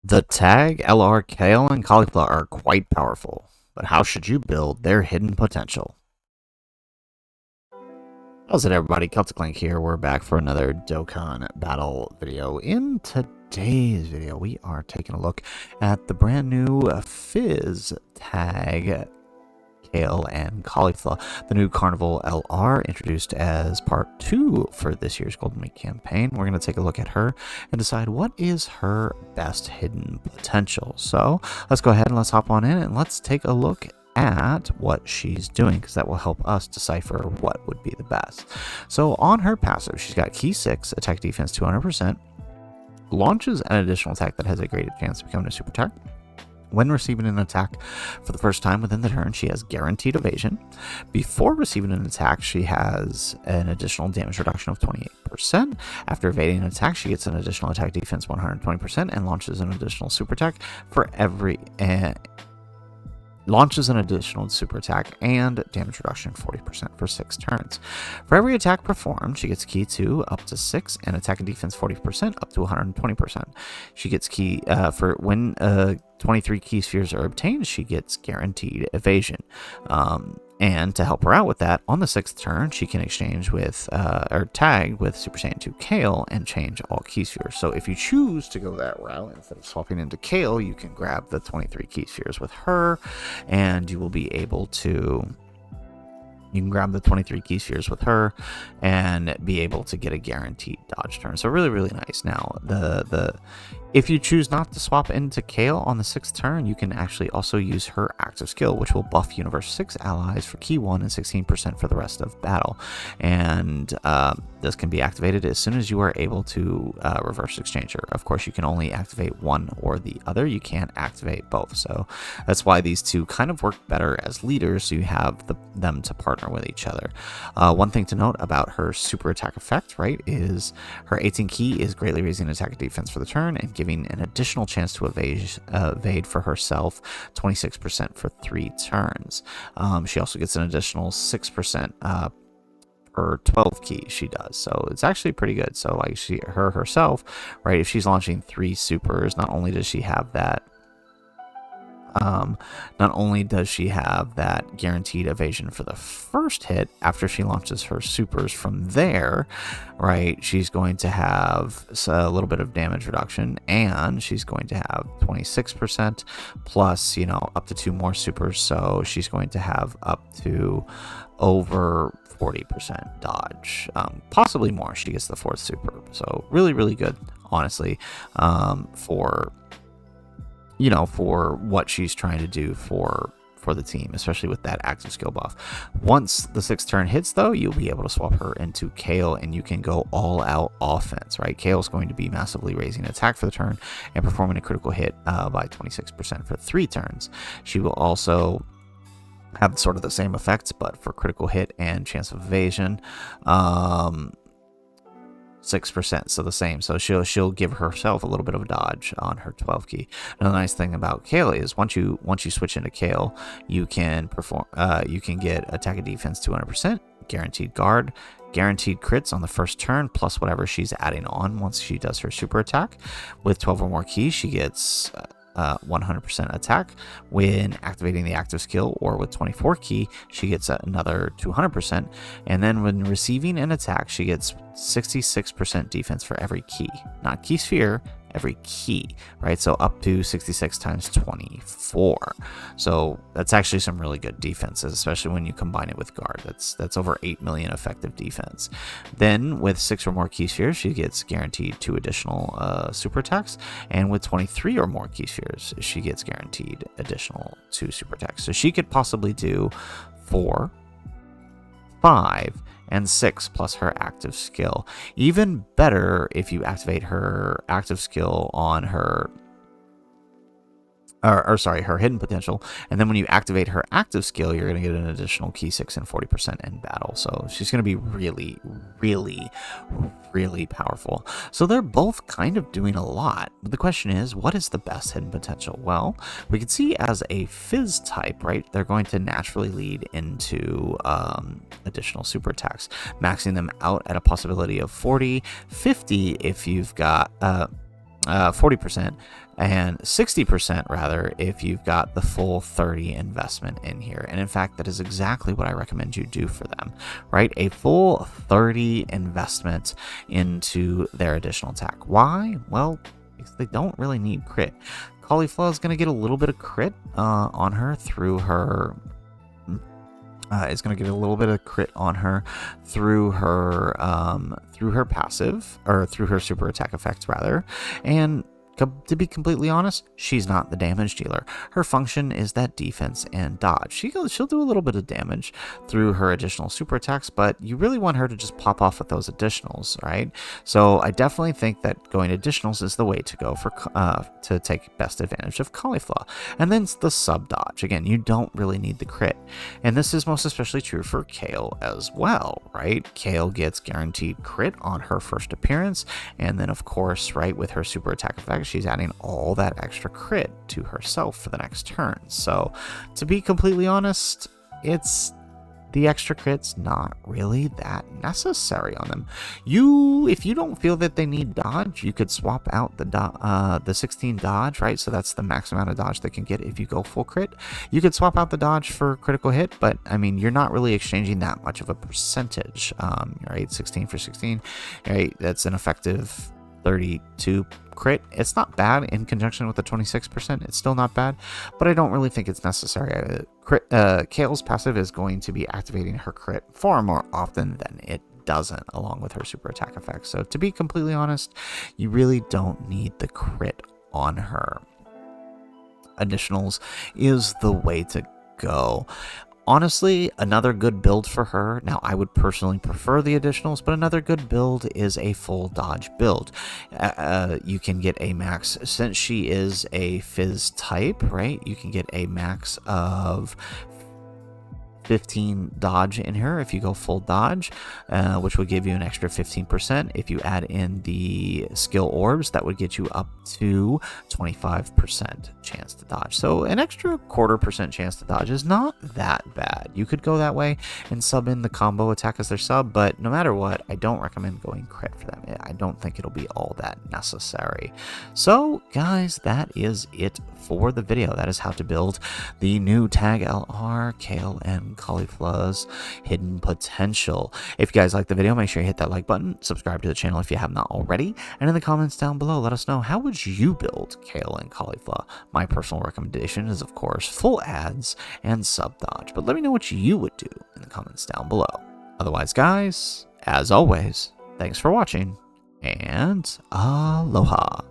The tag, LR, kale, and cauliflower are quite powerful, but how should you build their hidden potential? How's it, everybody? Celtic Link here. We're back for another Dokkan battle video. In today's video, we are taking a look at the brand new Fizz tag, kale, and cauliflower, the new Carnival LR introduced as part 2 for this year's Golden Week campaign. We're going to take a look at her and decide what is her best hidden potential. So let's go ahead and let's hop on in and let's take a look at what she's doing, because that will help us decipher what would be the best. So on her passive, she's got key 6, attack defense 200%, launches an additional attack that has a greater chance of becoming a super attack. When receiving an attack for the first time within the turn, she has guaranteed evasion. Before receiving an attack, she has an additional damage reduction of 28%. After evading an attack, she gets an additional attack defense 120% and launches an additional super attack for every launches an additional super attack and damage reduction 40% for 6 turns. For every attack performed, she gets key 2 up to 6 and attack and defense 40% up to 120%. She gets key for when 23 key spheres are obtained, she gets guaranteed evasion. And to help her out with that, on the 6th turn, she can exchange with, or tag with Super Saiyan 2 Kale and change all key spheres. So if you choose to go that route, instead of swapping into Kale, you can grab the 23 key spheres with her, and you will be able to... You can grab the 23 key spheres with her and be able to get a guaranteed dodge turn. So really, really nice. Now, if you choose not to swap into Kale on the 6th turn, you can actually also use her active skill, which will buff Universe 6 allies for key 1 and 16% for the rest of battle. And this can be activated as soon as you are able to reverse exchanger. Of course, you can only activate one or the other. You can't activate both. So that's why these two kind of work better as leaders, so you have them to partner with each other. One thing to note about her super attack effect, right, is her 18 key is greatly raising attack and defense for the turn and giving an additional chance to evade for herself, 26% for 3 turns. She also gets an additional 6% per 12 key she does, so it's actually pretty good. So like her herself, right, if she's launching 3 supers, not only does she have that guaranteed evasion for the first hit, after she launches her supers from there, right, she's going to have a little bit of damage reduction, and she's going to have 26% plus, you know, up to 2 more supers, so she's going to have up to over 40% dodge, possibly more. She gets the 4th super, so really, really good, honestly, for what she's trying to do for the team, especially with that active skill buff. Once the 6th turn hits, though, you'll be able to swap her into Kale, and you can go all out offense, right? Kale's going to be massively raising attack for the turn and performing a critical hit by 26% for 3 turns. She will also have sort of the same effects, but for critical hit and chance of evasion, 6%, so the same. So she'll give herself a little bit of a dodge on her 12 key. Another nice thing about Kale is once you switch into Kale, you can get attack and defense 200%, guaranteed guard, guaranteed crits on the first turn, plus whatever she's adding on once she does her super attack. With 12 or more keys, she gets 100% attack when activating the active skill, or with 24 key, she gets another 200%. And then when receiving an attack, she gets 66% defense for every key, not key sphere, every key, right? So up to 66 times 24. So that's actually some really good defenses, especially when you combine it with guard. That's over 8 million effective defense. Then with 6 or more key spheres, she gets guaranteed 2 additional super attacks, and with 23 or more key spheres, she gets guaranteed additional 2 super attacks. So she could possibly do 4, 5, and 6 plus her active skill. Even better if you activate her active skill on her her hidden potential, and then when you activate her active skill, you're going to get an additional key 6 and 40% in battle. So she's going to be really, really, really powerful. So they're both kind of doing a lot, but the question is, what is the best hidden potential? Well, we can see as a Fizz type, right, they're going to naturally lead into additional super attacks, maxing them out at a possibility of 40, 50 if you've got 40%, and 60% rather if you've got the full 30 investment in here. And in fact, that is exactly what I recommend you do for them, right? A full 30 investment into their additional attack. Why? Well, because they don't really need crit. Caulifla is going to get a little bit of crit on her through her is going to get a little bit of crit on her through her passive, or through her super attack effects rather. And to be completely honest, she's not the damage dealer. Her function is that defense and dodge. She'll do a little bit of damage through her additional super attacks, but you really want her to just pop off with those additionals, right? So I definitely think that going additionals is the way to go for to take best advantage of Caulifla. And then the sub dodge. Again, you don't really need the crit, and this is most especially true for Kale as well, right? Kale gets guaranteed crit on her first appearance, and then of course, right, with her super attack effect, she's adding all that extra crit to herself for the next turn. So to be completely honest, the extra crit's not really that necessary on them. If you don't feel that they need dodge, you could swap out the 16 dodge, right? So that's the max amount of dodge they can get if you go full crit. You could swap out the dodge for critical hit, but I mean, you're not really exchanging that much of a percentage, right? 16 for 16, right? That's an effective 32 crit. It's not bad in conjunction with the 26%. It's still not bad, but I don't really think it's necessary. Kale's passive is going to be activating her crit far more often than it doesn't, along with her super attack effects. So to be completely honest, you really don't need the crit on her. Additionals is the way to go. Honestly, another good build for her, now I would personally prefer the additionals, but another good build is a full dodge build. You can get a max, since she is a fizz type, right? You can get a max of 15 dodge in her if you go full dodge, which would give you an extra 15%. If you add in the skill orbs, that would get you up to 25% chance to dodge. So an extra 0.25% chance to dodge is not that bad. You could go that way and sub in the combo attack as their sub, but no matter what, I don't recommend going crit for them. I don't think it'll be all that necessary. So guys, that is it for the video. That is how to build the new Tag LR, Kale, and Caulifla's hidden potential. If you guys like the video, make sure you hit that like button, subscribe to the channel if you have not already, and in the comments down below, let us know, how would you build Kale and Caulifla? My personal recommendation is, of course, full ads and sub dodge, but let me know what you would do in the comments down below. Otherwise, guys, as always, thanks for watching, and aloha.